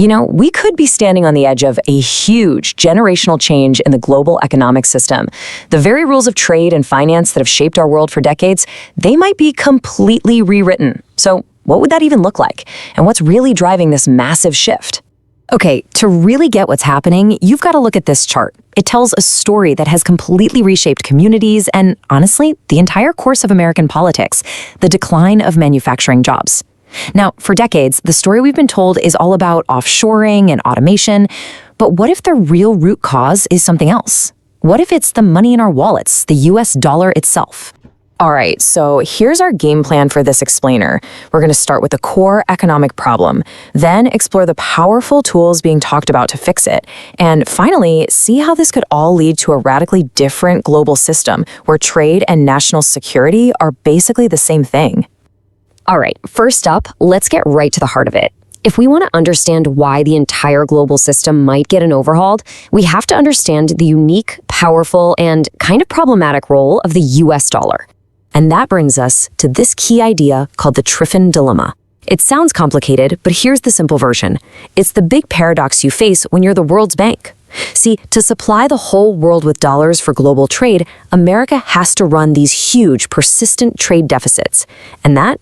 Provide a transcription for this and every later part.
We could be standing on the edge of a huge generational change in the global economic system. The very rules of trade and finance that have shaped our world for decades, they might be completely rewritten. So what would that even look like? And what's really driving this massive shift? Okay, to really get what's happening, you've got to look at this chart. It tells a story that has completely reshaped communities and, honestly, the entire course of American politics, the decline of manufacturing jobs. Now, for decades, the story we've been told is all about offshoring and automation, but what if the real root cause is something else? What if it's the money in our wallets, the US dollar itself? All right, so here's our game plan for this explainer. We're going to start with the core economic problem, then explore the powerful tools being talked about to fix it, and finally, see how this could all lead to a radically different global system where trade and national security are basically the same thing. All right, first up, let's get right to the heart of it. If we want to understand why the entire global system might get an overhaul, we have to understand the unique, powerful, and kind of problematic role of the US dollar. And that brings us to this key idea called the Triffin dilemma. It sounds complicated, but here's the simple version. It's the big paradox you face when you're the world's bank. See, to supply the whole world with dollars for global trade, America has to run these huge, persistent trade deficits. And that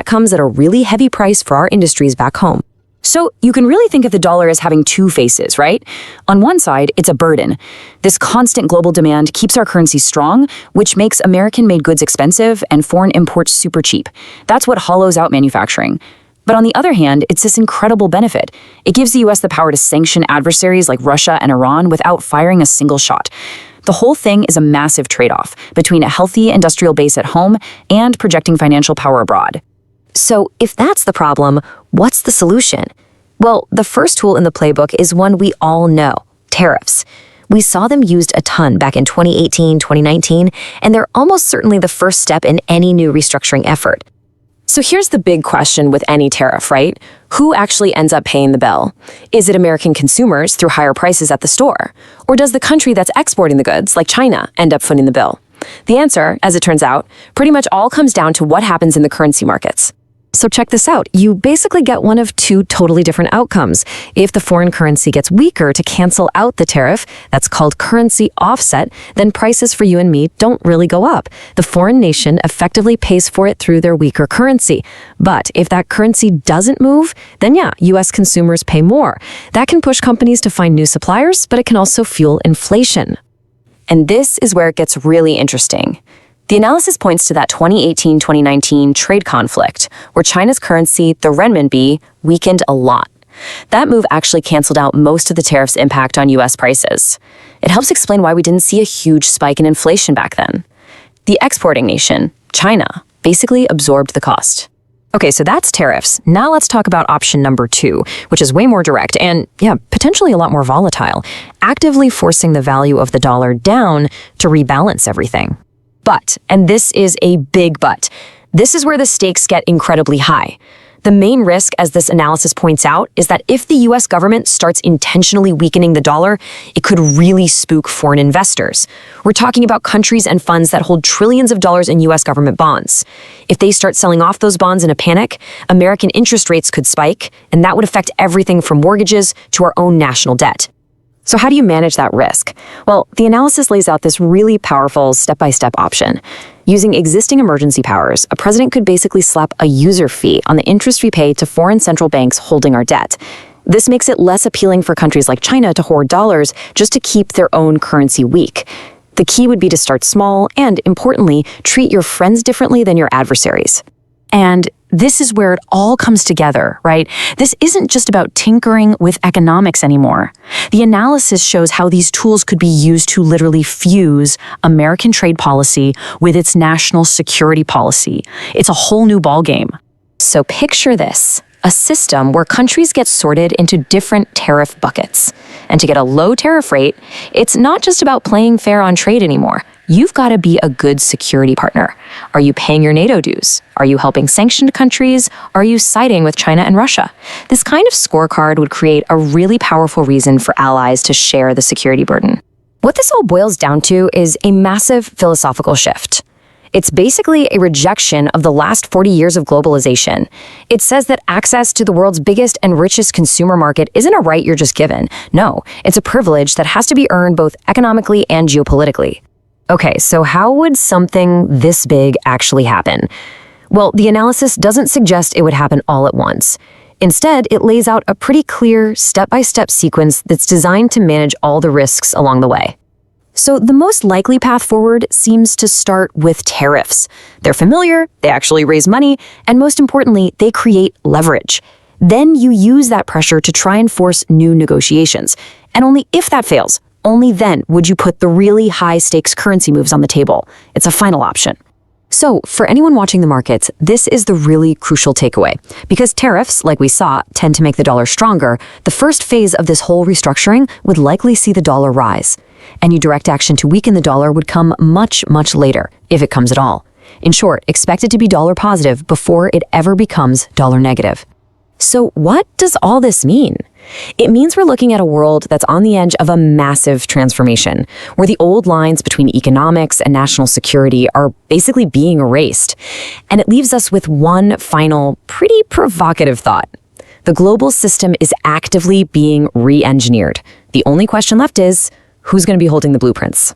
comes at a really heavy price for our industries back home. So you can really think of the dollar as having two faces, right? On one side, it's a burden. This constant global demand keeps our currency strong, which makes American-made goods expensive and foreign imports super cheap. That's what hollows out manufacturing. But on the other hand, it's this incredible benefit. It gives the US the power to sanction adversaries like Russia and Iran without firing a single shot. The whole thing is a massive trade-off between a healthy industrial base at home and projecting financial power abroad. So if that's the problem, what's the solution? Well, the first tool in the playbook is one we all know, tariffs. We saw them used a ton back in 2018, 2019, and they're almost certainly the first step in any new restructuring effort. So here's the big question with any tariff, right? Who actually ends up paying the bill? Is it American consumers through higher prices at the store? Or does the country that's exporting the goods, like China, end up footing the bill? The answer, as it turns out, pretty much all comes down to what happens in the currency markets. So check this out. You basically get one of two totally different outcomes. If the foreign currency gets weaker to cancel out the tariff, that's called currency offset, then prices for you and me don't really go up. The foreign nation effectively pays for it through their weaker currency. But if that currency doesn't move, then US consumers pay more. That can push companies to find new suppliers, but it can also fuel inflation. And this is where it gets really interesting. The analysis points to that 2018-2019 trade conflict, where China's currency, the renminbi, weakened a lot. That move actually canceled out most of the tariff's impact on US prices. It helps explain why we didn't see a huge spike in inflation back then. The exporting nation, China, basically absorbed the cost. Okay, so that's tariffs. Now let's talk about option number 2, which is way more direct and, potentially a lot more volatile, actively forcing the value of the dollar down to rebalance everything. But, and this is a big but, this is where the stakes get incredibly high. The main risk, as this analysis points out, is that if the US government starts intentionally weakening the dollar, it could really spook foreign investors. We're talking about countries and funds that hold trillions of dollars in US government bonds. If they start selling off those bonds in a panic, American interest rates could spike, and that would affect everything from mortgages to our own national debt. So how do you manage that risk? Well, the analysis lays out this really powerful step-by-step option. Using existing emergency powers, a president could basically slap a user fee on the interest we pay to foreign central banks holding our debt. This makes it less appealing for countries like China to hoard dollars just to keep their own currency weak. The key would be to start small and, importantly, treat your friends differently than your adversaries. And this is where it all comes together, right? This isn't just about tinkering with economics anymore. The analysis shows how these tools could be used to literally fuse American trade policy with its national security policy. It's a whole new ballgame. So picture this, a system where countries get sorted into different tariff buckets. And to get a low tariff rate, it's not just about playing fair on trade anymore. You've got to be a good security partner. Are you paying your NATO dues? Are you helping sanctioned countries? Are you siding with China and Russia? This kind of scorecard would create a really powerful reason for allies to share the security burden. What this all boils down to is a massive philosophical shift. It's basically a rejection of the last 40 years of globalization. It says that access to the world's biggest and richest consumer market isn't a right you're just given. No, it's a privilege that has to be earned both economically and geopolitically. Okay, so how would something this big actually happen? Well, the analysis doesn't suggest it would happen all at once. Instead, it lays out a pretty clear, step-by-step sequence that's designed to manage all the risks along the way. So the most likely path forward seems to start with tariffs. They're familiar, they actually raise money, and most importantly, they create leverage. Then you use that pressure to try and force new negotiations. And only if that fails, only then would you put the really high-stakes currency moves on the table. It's a final option. So, for anyone watching the markets, this is the really crucial takeaway. Because tariffs, like we saw, tend to make the dollar stronger, the first phase of this whole restructuring would likely see the dollar rise. Any direct action to weaken the dollar would come much, much later, if it comes at all. In short, expect it to be dollar positive before it ever becomes dollar negative. So what does all this mean? It means we're looking at a world that's on the edge of a massive transformation, where the old lines between economics and national security are basically being erased. And it leaves us with one final, pretty provocative thought. The global system is actively being re-engineered. The only question left is, who's going to be holding the blueprints?